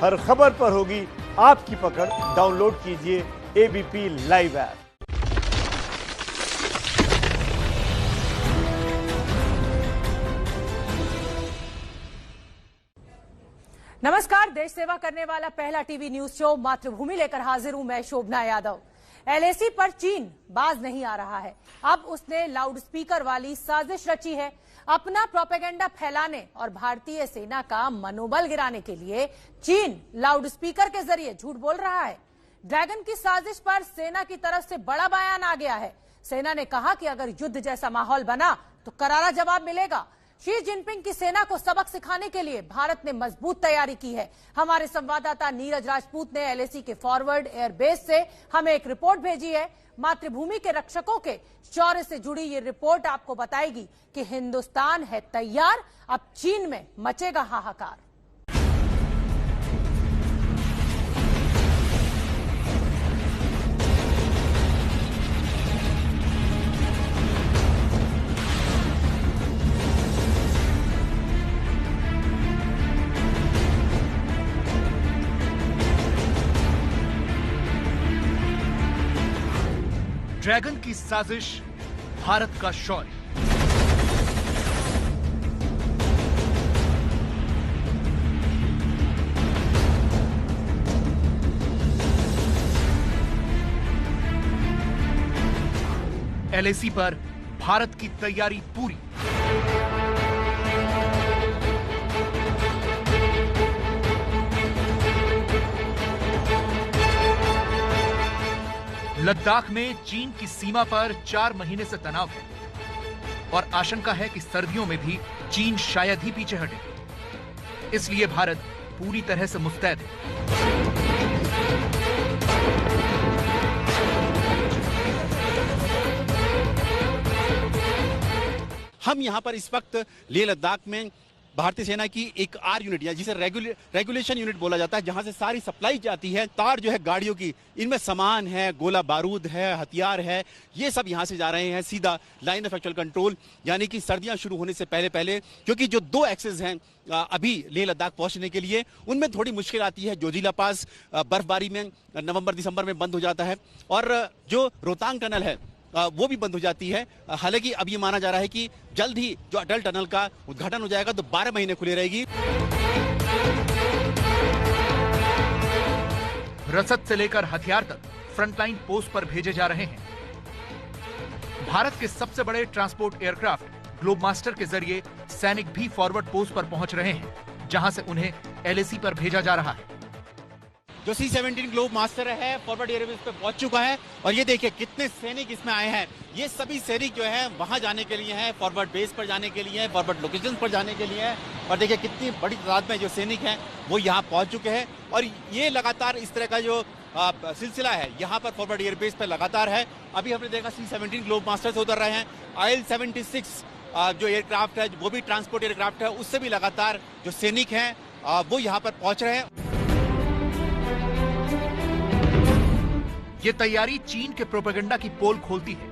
हर खबर पर होगी आपकी पकड़। डाउनलोड कीजिए एबीपी लाइव ऐप। नमस्कार, देश सेवा करने वाला पहला टीवी न्यूज शो मातृभूमि लेकर हाजिर हूं मैं शोभना यादव। एलएसी पर चीन बाज नहीं आ रहा है। अब उसने लाउडस्पीकर वाली साजिश रची है। अपना प्रोपेगेंडा फैलाने और भारतीय सेना का मनोबल गिराने के लिए चीन लाउडस्पीकर के जरिए झूठ बोल रहा है। ड्रैगन की साजिश पर सेना की तरफ से बड़ा बयान आ गया है। सेना ने कहा कि अगर युद्ध जैसा माहौल बना तो करारा जवाब मिलेगा। शी जिनपिंग की सेना को सबक सिखाने के लिए भारत ने मजबूत तैयारी की है। हमारे संवाददाता नीरज राजपूत ने एलएसी के फॉरवर्ड एयरबेस से हमें एक रिपोर्ट भेजी है। मातृभूमि के रक्षकों के शौर्य से जुड़ी ये रिपोर्ट आपको बताएगी कि हिंदुस्तान है तैयार, अब चीन में मचेगा हाहाकार। ड्रैगन की साजिश, भारत का शौर्य। एलएसी पर भारत की तैयारी पूरी। लद्दाख में चीन की सीमा पर 4 महीने से तनाव है और आशंका है कि सर्दियों में भी चीन शायद ही पीछे हटे। इसलिए भारत पूरी तरह से मुस्तैद है। हम यहां पर इस वक्त लेह लद्दाख में भारतीय सेना की एक आर यूनिट या जिसे रेगुलेशन यूनिट बोला जाता है, जहां से सारी सप्लाई जाती है। तार जो है गाड़ियों की, इनमें सामान है, गोला बारूद है, हथियार है, ये सब यहां से जा रहे हैं सीधा लाइन ऑफ एक्चुअल कंट्रोल, यानी कि सर्दियां शुरू होने से पहले पहले। क्योंकि जो 2 एक्सेस हैं अभी लेह लद्दाख पहुंचने के लिए, उनमें थोड़ी मुश्किल आती है। जोजिला पास बर्फबारी में नवंबर दिसंबर में बंद हो जाता है और जो रोहतांग टनल है वो भी बंद हो जाती है। हालांकि अब ये माना जा रहा है कि जल्द ही जो अटल टनल का उद्घाटन हो जाएगा तो 12 महीने खुली रहेगी। रसद से लेकर हथियार तक फ्रंटलाइन पोस्ट पर भेजे जा रहे हैं। भारत के सबसे बड़े ट्रांसपोर्ट एयरक्राफ्ट ग्लोब मास्टर के जरिए सैनिक भी फॉरवर्ड पोस्ट पर पहुंच रहे हैं, जहां से उन्हें एलएसी पर भेजा जा रहा है। जो C-17 ग्लोब मास्टर है फॉरवर्ड एयरबेस पे पहुंच चुका है और ये देखिए कितने सैनिक इसमें आए हैं। ये सभी सैनिक जो है वहां जाने के लिए हैं, फॉरवर्ड बेस पर जाने के लिए, फॉरवर्ड लोकेशन पर जाने के लिए। और देखिए कितनी बड़ी तादाद में जो सैनिक हैं वो यहाँ पहुंच चुके हैं और ये लगातार इस तरह का जो सिलसिला है यहाँ पर फॉरवर्ड एयरबेस पर लगातार है। अभी हमने देखा C-17 ग्लोब मास्टर से उतर रहे हैं। IL-76 जो एयरक्राफ्ट है, वो भी ट्रांसपोर्ट एयरक्राफ्ट है, उससे भी लगातार जो सैनिक हैं वो यहाँ पर पहुंच रहे हैं। ये तैयारी चीन के प्रोपेगेंडा की पोल खोलती है।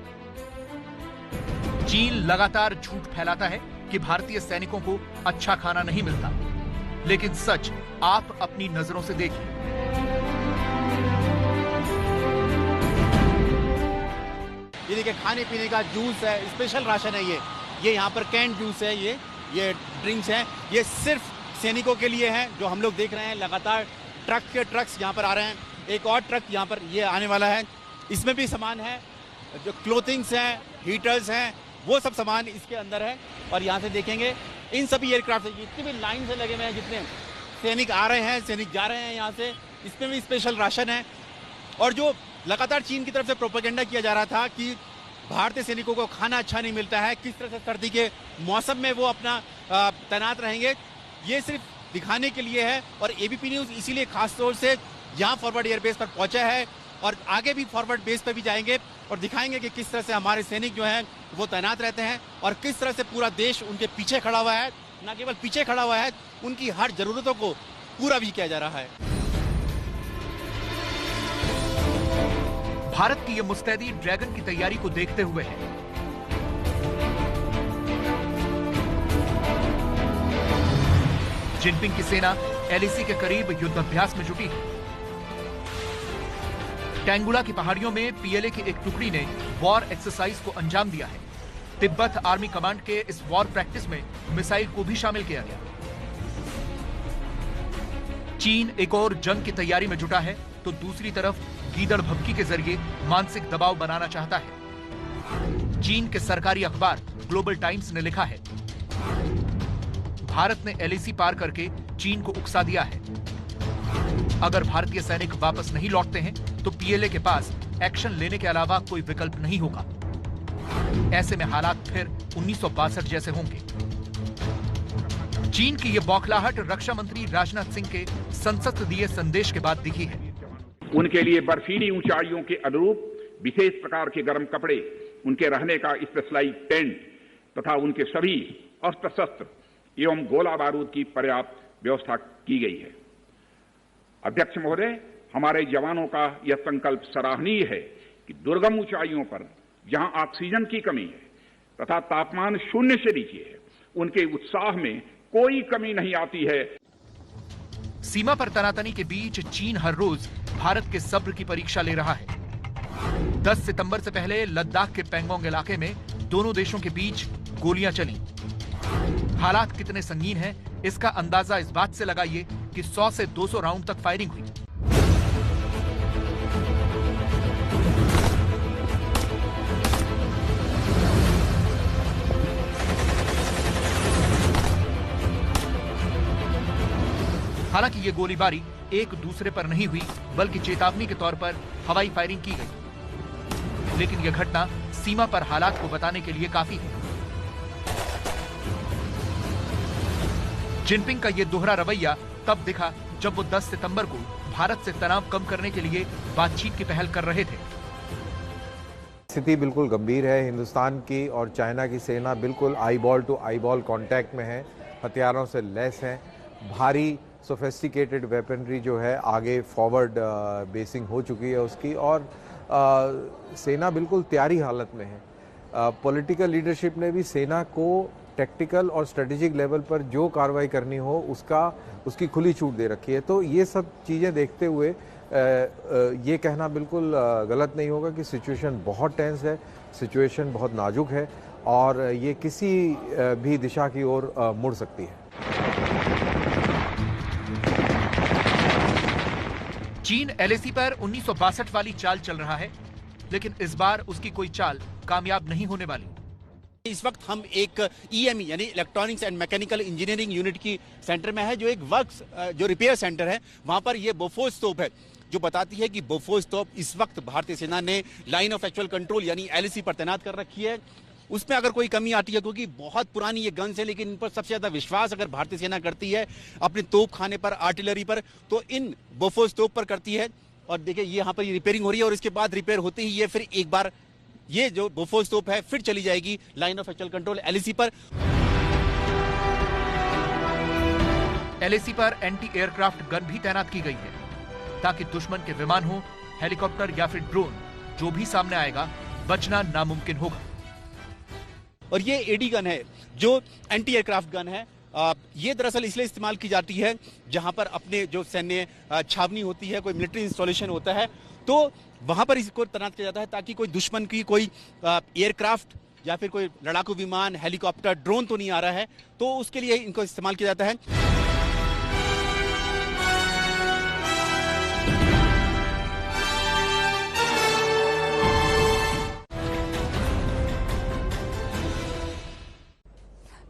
चीन लगातार झूठ फैलाता है कि भारतीय सैनिकों को अच्छा खाना नहीं मिलता, लेकिन सच आप अपनी नजरों से देखिए। ये देखिए खाने पीने का जूस है, स्पेशल राशन है ये यहाँ पर कैंड जूस है, ये ड्रिंक्स हैं, ये सिर्फ सैनिकों के लिए हैं। जो हम लोग देख रहे हैं लगातार ट्रक के ट्रक्स यहाँ पर आ रहे हैं। एक और ट्रक यहाँ पर ये आने वाला है, इसमें भी सामान है, जो क्लोथिंग्स हैं, हीटर्स हैं, वो सब सामान इसके अंदर है। और यहाँ से देखेंगे इन सभी एयरक्राफ्ट जितने भी लाइन से लगे हुए हैं, जितने सैनिक आ रहे हैं, सैनिक जा रहे हैं यहाँ से, इसमें भी स्पेशल राशन है। और जो लगातार चीन की तरफ से प्रोपेगेंडा किया जा रहा था कि भारतीय सैनिकों को खाना अच्छा नहीं मिलता है, किस तरह से सर्दी के मौसम में वो अपना तैनात रहेंगे, ये सिर्फ दिखाने के लिए है। और एबीपी न्यूज़ इसीलिए खास तौर से यहाँ फॉरवर्ड एयरबेस पर पहुंचा है और आगे भी फॉरवर्ड बेस पर भी जाएंगे और दिखाएंगे कि किस तरह से हमारे सैनिक जो हैं वो तैनात रहते हैं और किस तरह से पूरा देश उनके पीछे खड़ा हुआ है। न केवल पीछे खड़ा हुआ है, उनकी हर जरूरतों को पूरा भी किया जा रहा है। भारत की यह मुस्तैदी ड्रैगन की तैयारी को देखते हुए है। जिनपिंग की सेना एलएसी के करीब युद्धाभ्यास में जुटी है। टेंगुला की पहाड़ियों में पीएलए की एक टुकड़ी ने वॉर एक्सरसाइज को अंजाम दिया है। तिब्बत आर्मी कमांड के इस वॉर प्रैक्टिस में मिसाइल को भी शामिल किया गया। चीन एक और जंग की तैयारी में जुटा है तो दूसरी तरफ गीदड़ भभकी के जरिए मानसिक दबाव बनाना चाहता है। चीन के सरकारी अखबार ग्लोबल टाइम्स ने लिखा है, भारत ने एलएसी पार करके चीन को उकसा दिया है। अगर भारतीय सैनिक वापस नहीं लौटते हैं तो पीएलए के पास एक्शन लेने के अलावा कोई विकल्प नहीं होगा। ऐसे में हालात फिर 1962 जैसे होंगे। चीन की यह बौखलाहट रक्षा मंत्री राजनाथ सिंह के संसद दिए संदेश के बाद दिखी है। उनके लिए बर्फीली ऊंचाइयों के अनुरूप विशेष प्रकार के गर्म कपड़े, उनके रहने का स्पेशलाइज टेंट तथा उनके सभी अस्त्र शस्त्र एवं गोला बारूद की पर्याप्त व्यवस्था की गई है। अध्यक्ष महोदय, हमारे जवानों का यह संकल्प सराहनीय है कि दुर्गम ऊंचाइयों पर जहां ऑक्सीजन की कमी है तथा तापमान 0 से नीचे है, उनके उत्साह में कोई कमी नहीं आती है। सीमा पर तनातनी के बीच चीन हर रोज भारत के सब्र की परीक्षा ले रहा है। 10 सितंबर से पहले लद्दाख के पेंगोंग इलाके में दोनों देशों के बीच गोलियां चली। हालात कितने संगीन हैं, इसका अंदाजा इस बात से लगाइए कि 100 से 200 राउंड तक फायरिंग हुई। हालांकि ये गोलीबारी एक दूसरे पर नहीं हुई, बल्कि चेतावनी के तौर पर हवाई फायरिंग की गई। लेकिन यह घटना सीमा पर हालात को बताने के लिए काफी है। जिनपिंग का यह दोहरा रवैया तब दिखा जब वो 10 सितंबर को भारत से तनाव कम करने के लिए बातचीत की पहल कर रहे थे। स्थिति बिल्कुल गंभीर है। हिंदुस्तान की और चाइना की सेना बिल्कुल आईबॉल टू आईबॉल कांटेक्ट में है, हथियारों से लैस है। भारी सोफिस्टिकेटेड वेपनरी जो है आगे फॉरवर्ड बेसिंग हो चुकी है उसकी, और सेना बिल्कुल तैयारी हालत में है। पॉलिटिकल लीडरशिप ने भी सेना को टैक्टिकल और स्ट्रेटेजिक लेवल पर जो कार्रवाई करनी हो उसकी खुली छूट दे रखी है। तो ये सब चीज़ें देखते हुए ये कहना बिल्कुल गलत नहीं होगा कि सिचुएशन बहुत टेंस है, सिचुएशन बहुत नाजुक है और ये किसी भी दिशा की ओर मुड़ सकती है। चीन एलएसी पर 1962 वाली चाल चल रहा है, लेकिन इस बार उसकी कोई चाल कामयाब नहीं होने वाली। इस वक्त हम एक ईएमई यानी electronics and mechanical engineering unit की सेंटर में है, जो एक वर्क्स जो रिपेयर सेंटर है। वहां पर ये बोफोर्स तोप है जो बताती है कि बोफोर्स तोप इस वक्त भारतीय सेना ने लाइन ऑफ एक्चुअल कंट्रोल यानी एलएसी पर तैनात कर रखी है। उसमें अगर कोई कमी आती है, क्योंकि बहुत पुरानी ये गन्स है, लेकिन इन पर सबसे ज्यादा विश्वास अगर भारतीय सेना करती है अपने तोप खाने पर, आर्टिलरी पर, तो इन बोफोर्स तोप पर करती है। और देखिए ये यहाँ पर ये रिपेयरिंग हो रही है और इसके बाद रिपेयर होते ही ये फिर एक बार ये जो बोफोर्स तोप है फिर चली जाएगी line of actual control LAC पर। एलएसी पर एंटी एयरक्राफ्ट गन भी तैनात की गई है ताकि दुश्मन के विमान हो, हेलीकॉप्टर या फिर ड्रोन, जो भी सामने आएगा बचना नामुमकिन होगा। और ये एडी गन है जो एंटी एयरक्राफ्ट गन है। ये दरअसल इसलिए इस्तेमाल की जाती है जहां पर अपने जो सैन्य छावनी होती है, कोई मिलिट्री इंस्टॉलेशन होता है, तो वहां पर इसको तैनात किया जाता है ताकि कोई दुश्मन की कोई एयरक्राफ्ट या फिर कोई लड़ाकू विमान, हेलीकॉप्टर, ड्रोन तो नहीं आ रहा है, तो उसके लिए इनको इस्तेमाल किया जाता है।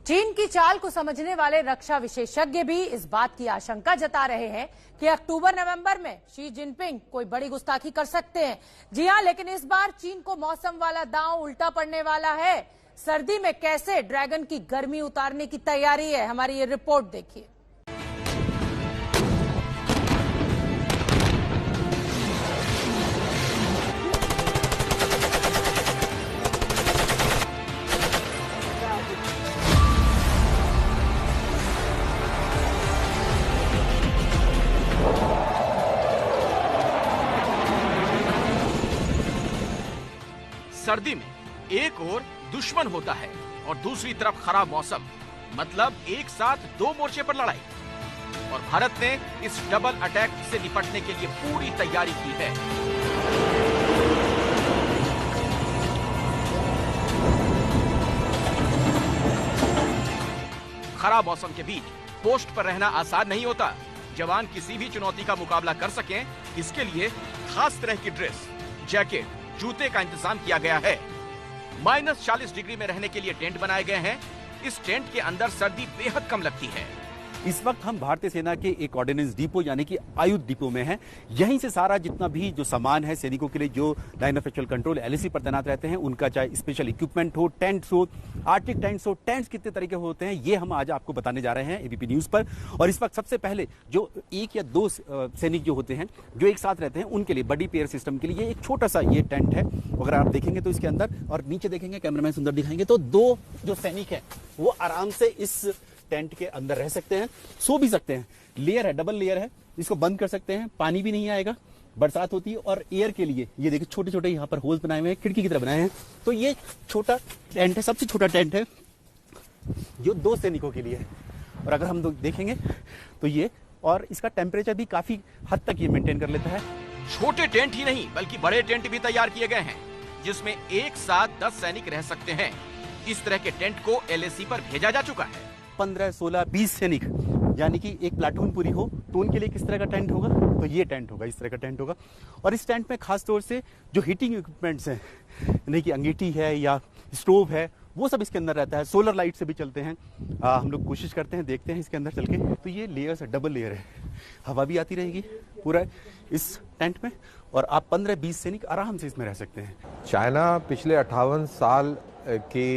चीन की चाल को समझने वाले रक्षा विशेषज्ञ भी इस बात की आशंका जता रहे हैं कि अक्टूबर-नवंबर में शी जिनपिंग कोई बड़ी गुस्ताखी कर सकते हैं। जी हां, लेकिन इस बार चीन को मौसम वाला दांव उल्टा पड़ने वाला है। सर्दी में कैसे ड्रैगन की गर्मी उतारने की तैयारी है, हमारी ये रिपोर्ट देखिए। सर्दी में एक ओर दुश्मन होता है और दूसरी तरफ खराब मौसम, मतलब एक साथ दो मोर्चे पर लड़ाई। और भारत ने इस डबल अटैक से निपटने के लिए पूरी तैयारी की है। खराब मौसम के बीच पोस्ट पर रहना आसान नहीं होता। जवान किसी भी चुनौती का मुकाबला कर सकें, इसके लिए खास तरह की ड्रेस, जैकेट, जूते का इंतजाम किया गया है। -40 डिग्री में रहने के लिए टेंट बनाए गए हैं। इस टेंट के अंदर सर्दी बेहद कम लगती है। इस वक्त हम भारतीय सेना के एक ऑर्डिनेंस डिपो यानी कि आयुध डिपो में हैं। यहीं से सारा जितना भी जो सामान है सैनिकों के लिए जो line of actual control LAC पर तैनात रहते हैं, उनका चाहे स्पेशल इक्विपमेंट हो, टेंट्स हो, आर्टिक टेंट्स हो, टेंट्स कितने तरीके होते हैं, ये हम आज आपको बताने जा रहे हैं ABP न्यूज पर। और इस वक्त सबसे पहले जो 1 या 2 सैनिक जो होते हैं जो एक साथ रहते हैं, उनके लिए बडी पेयर सिस्टम के लिए एक छोटा सा ये टेंट है। अगर आप देखेंगे तो इसके अंदर और नीचे देखेंगे, कैमरामैन सुंदर दिखाएंगे, तो 2 जो सैनिक है वो आराम से इस टेंट के अंदर रह सकते हैं, सो भी सकते हैं। लेयर है, डबल लेयर है, इसको बंद कर सकते हैं, पानी भी नहीं आएगा, बरसात होती है। और एयर के लिए ये देखिए छोटे छोटे यहाँ पर होल्स बनाए हुए हैं, खिड़की की तरह बनाए हैं। तो ये छोटा टेंट है, सबसे छोटा टेंट है जो 2 सैनिकों के लिए है। और अगर हम देखेंगे तो ये, और इसका टेम्परेचर भी काफी हद तक ये मेंटेन कर लेता है। छोटे टेंट ही नहीं बल्कि बड़े टेंट भी तैयार किए गए हैं, जिसमें एक साथ 10 सैनिक रह सकते हैं। इस तरह के टेंट को LAC पर भेजा जा चुका है। 15, 16, 20 सैनिक यानी कि एक प्लाटून पूरी हो तो उनके लिए किस तरह का टेंट होगा, तो ये टेंट होगा, इस तरह का टेंट होगा। और इस टेंट में खास तौर से जो हीटिंग इक्विपमेंट्स हैं, यानी कि अंगीठी है या स्टोव है, वो सब इसके अंदर रहता है। सोलर लाइट से भी चलते हैं। हम लोग कोशिश करते हैं, देखते हैं इसके अंदर चल के। तो ये लेयर्स है, डबल लेयर है, हवा भी आती रहेगी पूरा इस टेंट में, और आप 15-20 सैनिक आराम से इसमें रह सकते हैं। चाइना पिछले 58 साल की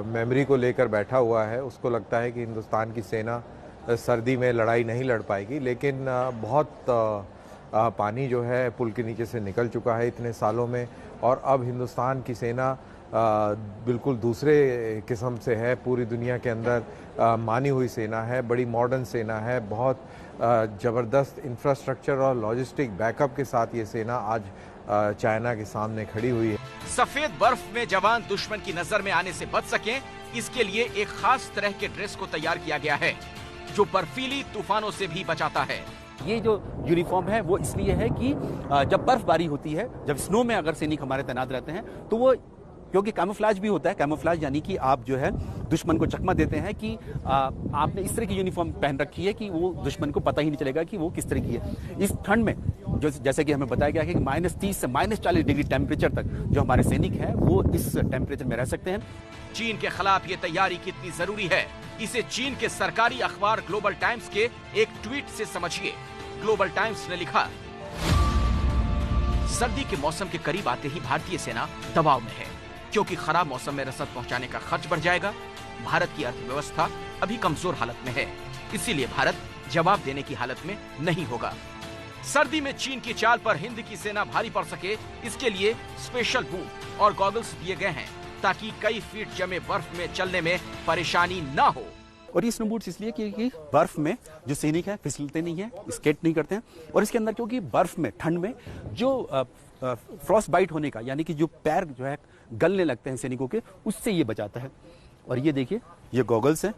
मेमोरी को लेकर बैठा हुआ है। उसको लगता है कि हिंदुस्तान की सेना सर्दी में लड़ाई नहीं लड़ पाएगी, लेकिन बहुत पानी जो है पुल के नीचे से निकल चुका है इतने सालों में, और अब हिंदुस्तान की सेना बिल्कुल दूसरे किस्म से है। पूरी दुनिया के अंदर मानी हुई सेना है, बड़ी मॉडर्न सेना है, बहुत ज़बरदस्त इंफ्रास्ट्रक्चर और लॉजिस्टिक बैकअप के साथ ये सेना आज चाइना के सामने खड़ी हुई है। सफेद बर्फ में जवान दुश्मन की नजर में आने से बच सकें, इसके लिए एक खास तरह के ड्रेस को तैयार किया गया है, जो बर्फीली तूफानों से भी बचाता है। ये जो यूनिफॉर्म है वो इसलिए है कि जब बर्फबारी होती है, जब स्नो में अगर सैनिक हमारे तैनात रहते हैं, तो वो क्योंकि कैमोफ्लेज भी होता है, कैमोफ्लेज यानी कि आप जो है दुश्मन को चकमा देते हैं कि आपने इस तरह की यूनिफॉर्म पहन रखी है कि वो दुश्मन को पता ही नहीं चलेगा कि वो किस तरह की है। इस ठंड में जो जैसे कि हमें बताया गया है कि -30 से -40 डिग्री टेम्परेचर तक जो हमारे सैनिक हैं वो इस टेम्परेचर में रह सकते हैं। चीन के खिलाफ ये तैयारी कितनी जरूरी है, इसे चीन के सरकारी अखबार ग्लोबल टाइम्स के एक ट्वीट से समझिए। ग्लोबल टाइम्स ने लिखा, सर्दी के मौसम के करीब आते ही भारतीय सेना दबाव में है, क्योंकि खराब मौसम में रसद पहुंचाने का खर्च बढ़ जाएगा। भारत की अर्थव्यवस्था अभी कमजोर हालत में है, इसीलिए भारत जवाब देने की हालत में नहीं होगा। सर्दी में चीन की चाल पर हिंद की सेना भारी पड़ सके, इसके लिए स्पेशल बूट और गॉगल्स दिए गए हैं, ताकि कई फीट जमे बर्फ में चलने में परेशानी न हो। और ये स्नो बूट्स इसलिए क्योंकि बर्फ में जो सैनिक है फिसलते नहीं है, स्केट नहीं करते हैं। और इसके अंदर क्योंकि बर्फ में, ठंड में जो फ्रॉस्ट बाइट होने का, यानी कि जो पैर जो है गलने लगते हैं सैनिकों के, उससे ये बचाता है। और ये देखिए, ये गॉगल्स हैं,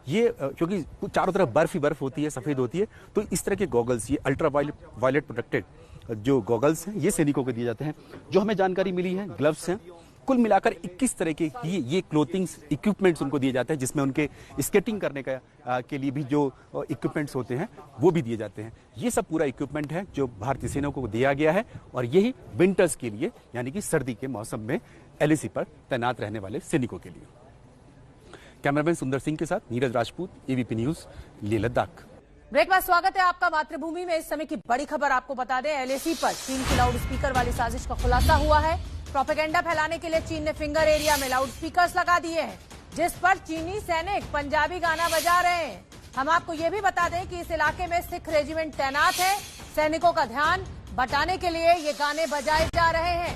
ये क्योंकि चारों तरफ बर्फ ही बर्फ होती है, सफेद होती है, तो इस तरह के गॉगल्स, ये अल्ट्रा वायलेट प्रोटेक्टेड जो गॉगल्स हैं, ये सैनिकों को दिए जाते हैं। जो हमें जानकारी मिली है, ग्लव्स हैं, कुल मिलाकर 21 तरह के ये क्लोथिंग्स इक्विपमेंट्स उनको दिए जाते हैं, जिसमें उनके स्केटिंग करने का के लिए भी जो इक्विपमेंट्स होते हैं वो भी दिए जाते हैं। ये सब पूरा इक्विपमेंट है जो भारतीय सेना को दिया गया है, और यही विंटर्स के लिए यानी कि सर्दी के मौसम में LAC पर तैनात रहने वाले सैनिकों के लिए। कैमरामैन सुंदर सिंह के साथ Neeraj Rajput, ABP news, Leh Ladakh. Break बाद स्वागत है आपका मातृभूमि में। इस समय की बड़ी खबर आपको बता दें, LAC पर चीन की लाउड स्पीकर वाली साजिश का खुलासा हुआ है। प्रोपेगेंडा फैलाने के लिए चीन ने फिंगर एरिया में लाउड स्पीकर्स लगा दिए हैं, जिस पर चीनी सैनिक पंजाबी गाना बजा रहे हैं। हम आपको ये भी बता दें कि इस इलाके में सिख रेजिमेंट तैनात है। सैनिकों का ध्यान बटाने के लिए ये गाने बजाए जा रहे हैं।